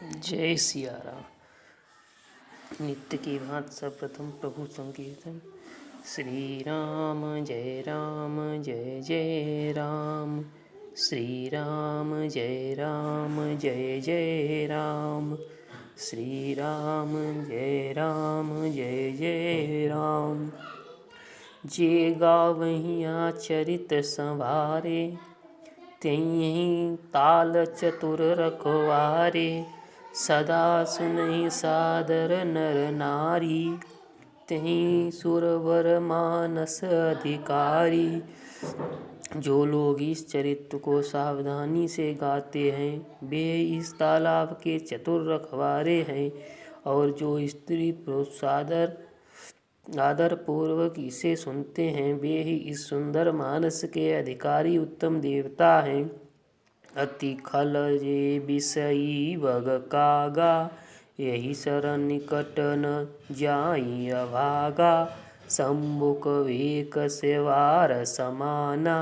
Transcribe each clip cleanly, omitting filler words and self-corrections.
जय सिया राम। नित्य की भांति सर्वप्रथम प्रभु संकीर्तन। श्री राम जय जय राम। श्री राम जय जय राम। श्री राम जय जय राम। जे गावहिया चरित संवारे, तेहि ताल चतुर रखवारे। सदा सुनहि सादर नर नारी, तेहि सुरवर मानस अधिकारी। जो लोग इस चरित्र को सावधानी से गाते हैं वे इस तालाब के चतुर रखवारे हैं, और जो स्त्री पुरुष आदर पूर्वक इसे सुनते हैं वे ही इस सुंदर मानस के अधिकारी उत्तम देवता हैं। अति खल जे विषयी बग कागा, यही शरण निकट न जाई अभागा। सम्मुख वेक सेवार समाना,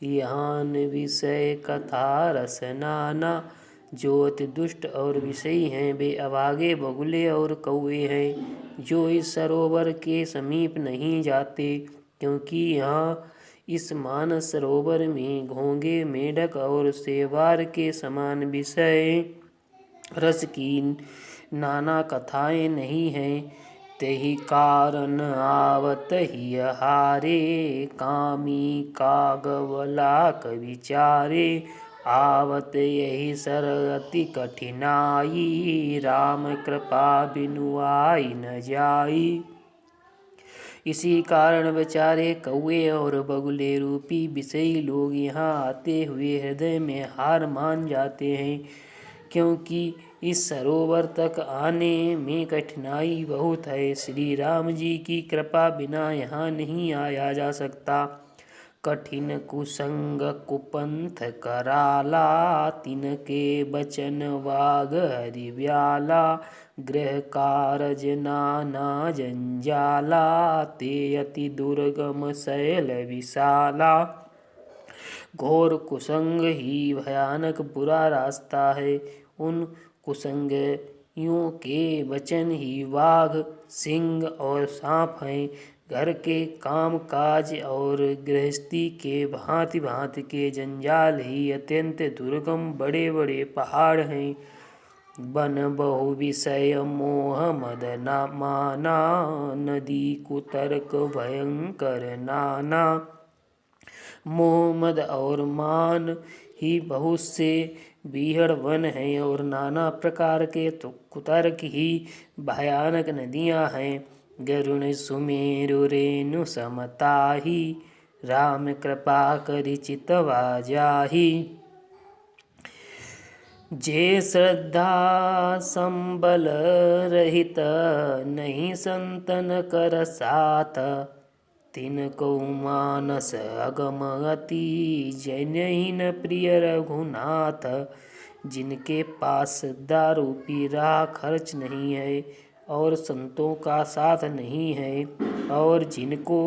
यहाँ विषय कथा रस नाना। जो अति दुष्ट और विषयी हैं वे अभागे बगुले और कौवे हैं, जो इस सरोवर के समीप नहीं जाते, क्योंकि यहाँ इस मानस सरोवर में घोंगे, मेढक और सेवार के समान विषय रस की नाना कथाएं नहीं हैं। तेहि कारण आवत ही हारे, कामी कागवलाक विचारे। आवत यही सर अति कठिनाई, राम कृपा बिनु आई न जाई। इसी कारण बेचारे कौवे और बगुले रूपी विषयी लोग यहाँ आते हुए हृदय में हार मान जाते हैं, क्योंकि इस सरोवर तक आने में कठिनाई बहुत है। श्री राम जी की कृपा बिना यहाँ नहीं आया जा सकता। कठिन कुसंग कुपंथ कराला, तिनके बचन वाग हरि व्याला। गृह कारज नाना जंजाला, ते अति दुर्गम शैल विशाला। घोर कुसंग ही भयानक बुरा रास्ता है। उन कुसंगियों के वचन ही वाघ, सिंह और सांप हैं। घर के काम काज और गृहस्थी के भांति भांति के जंजाल ही अत्यंत दुर्गम बड़े बड़े पहाड़ हैं। बन बहु विषय मोह मद माना, नदी कुतर्क भयंकर नाना। मोह मद और मान ही बहुत से बीहड़ वन हैं, और नाना प्रकार के कुतर्क ही भयानक नदियां हैं। गरुण सुमेरु रेणु समताही, राम कृपा करि चितवा जाही। जे श्रद्धा संबल रहित, नहीं संतन कर साथ। तिनको मानस अगम अति, जनहीन प्रिय रघुनाथ। जिनके पास श्रद्धा रूपी राह खर्च नहीं है और संतों का साथ नहीं है, और जिनको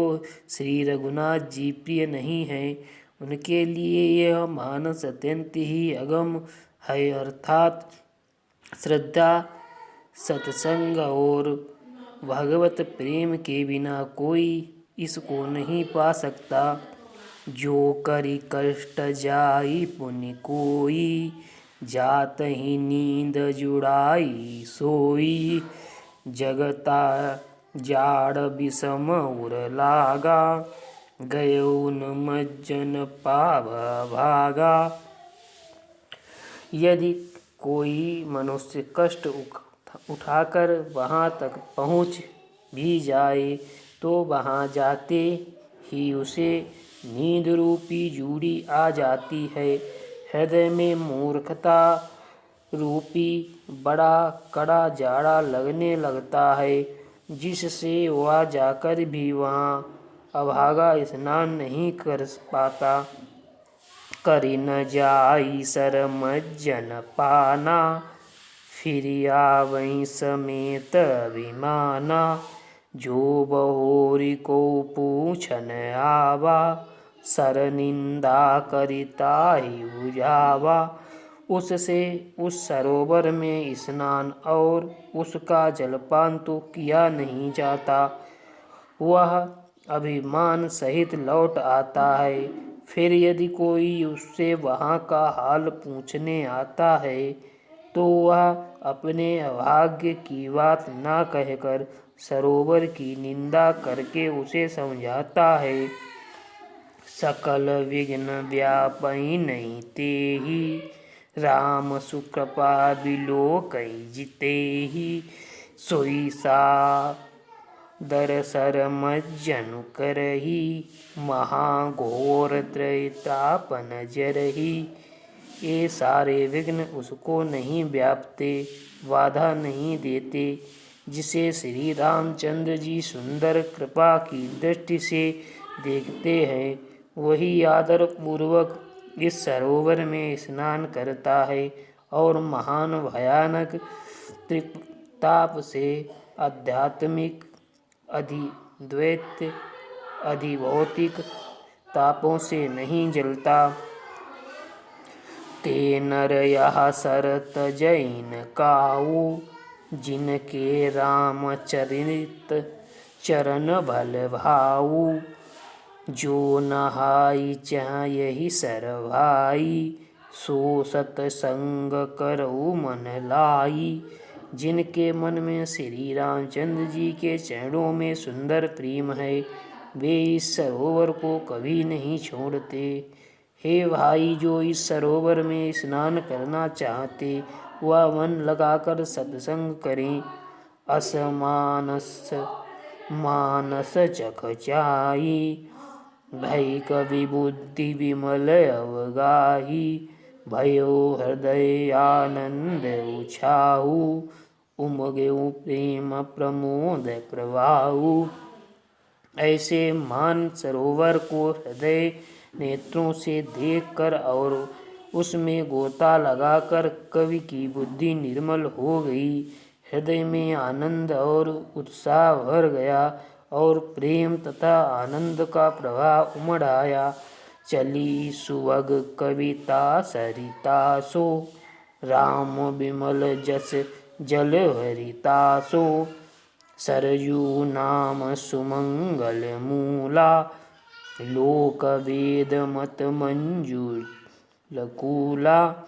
श्री रघुनाथ जी प्रिय नहीं है, उनके लिए यह मानस अत्यंत ही अगम है। अर्थात श्रद्धा, सत्संग और भगवत प्रेम के बिना कोई इसको नहीं पा सकता। जो करी कष्ट जाई पुनि कोई, जात ही नींद जुड़ाई सोई। जगता जाड़ विषम उर लागा, गयो न मज्जन पाव भागा। यदि कोई मनुष्य कष्ट उठाकर वहाँ तक पहुँच भी जाए तो वहाँ जाते ही उसे नींद रूपी जूड़ी आ जाती है। हृदय में मूर्खता रूपी बड़ा कड़ा जाड़ा लगने लगता है, जिससे वह जाकर भी वहाँ अभागा स्नान नहीं कर पाता। करि न जाई सर मज्जन पाना, फिर आवई समेत अभिमाना। जो बहोरी को पूछन आवा, सर निंदा करिता ही बुझावा। उससे उस सरोवर में स्नान और उसका जलपान तो किया नहीं जाता। वह अभिमान सहित लौट आता है। फिर यदि कोई उससे वहाँ का हाल पूछने आता है तो वह अपने अभाग्य की बात ना कहकर सरोवर की निंदा करके उसे समझाता है। सकल विघ्न व्यापई तेहि, राम सुकृपा बिलोकई जितेहि। सोई सादर मज्जनु करहि, महाघोर त्रैतापन जरहि। ये सारे विघ्न उसको नहीं व्यापते, बाधा नहीं देते। जिसे श्री रामचंद्र जी सुंदर कृपा की दृष्टि से देखते हैं वही आदर पूर्वक इस सरोवर में स्नान करता है और महान भयानक त्रिताप से आध्यात्मिक, अधिद्वैत, अधिभौतिक तापों से नहीं जलता। ते नर यह सरत जैन काऊ, जिनके रामचरित चरण भल भाऊ। जो नहाई चाहहि सर भाई, सो सतसंग करऊ मन लाई। जिनके मन में श्री रामचंद्र जी के चरणों में सुंदर प्रेम है वे इस सरोवर को कभी नहीं छोड़ते। हे भाई, जो इस सरोवर में स्नान करना चाहते वह मन लगाकर सत्संग करें। असमानस मानस चखचाई, भय कवि बुद्धि विमल अवगाही। भयो हृदय आनंद उछाऊ, उमगेऊ प्रेम प्रमोद प्रवाहु। ऐसे मान सरोवर को हृदय नेत्रों से देखकर और उसमें गोता लगाकर कवि की बुद्धि निर्मल हो गई, हृदय में आनंद और उत्साह भर गया और प्रेम तथा आनंद का प्रवाह उमड़ आया। चली सुवग कविता सरिता सो, राम विमल जस जल हरिता सो। सरयू नाम सुमंगल मूला, लोक वेद मत मंजूर लकूला।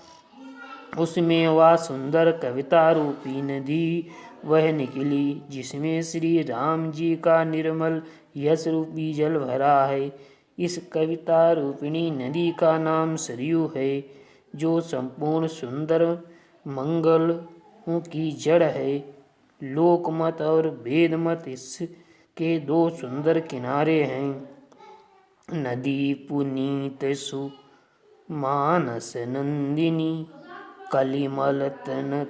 उसमें वह सुंदर कविता रूपी नदी वह निकली जिसमें श्री राम जी का निर्मल यश रूपी जल भरा है। इस कविता रूपिणी नदी का नाम सरयू है, जो संपूर्ण सुंदर मंगलों की जड़ है। लोकमत और वेदमत इसके दो सुंदर किनारे हैं। नदी पुनीत सु मानस नंदिनी, कलिमल तन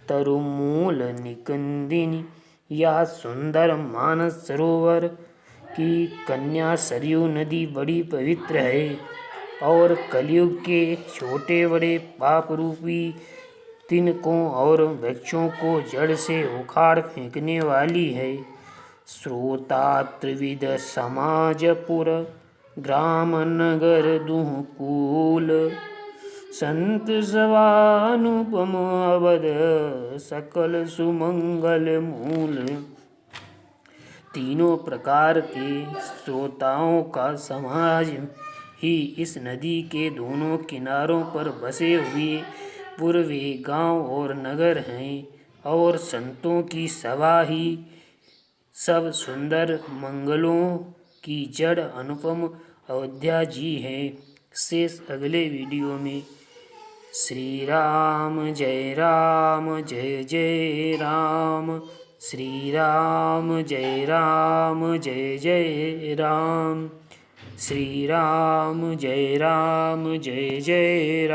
तरुमूल निकंदिनी। यह सुंदर मानस सरोवर की कन्या सरयू नदी बड़ी पवित्र है और कलयुग के छोटे बड़े पाप रूपी तिनकों और वृक्षों को जड़ से उखाड़ फेंकने वाली है। श्रोता त्रिविध समाजपुर, ग्राम नगर दुहकूल। संत सवानुपम अवध, सकल सुमंगल मूल। तीनों प्रकार के श्रोताओं का समाज ही इस नदी के दोनों किनारों पर बसे हुए पूर्वी गांव और नगर हैं और संतों की सभा ही सब सुंदर मंगलों की जड़ अनुपम अयोध्या जी है। शेष अगले वीडियो में। श्री राम जय राम, श्री राम जय राम, श्री राम जय राम।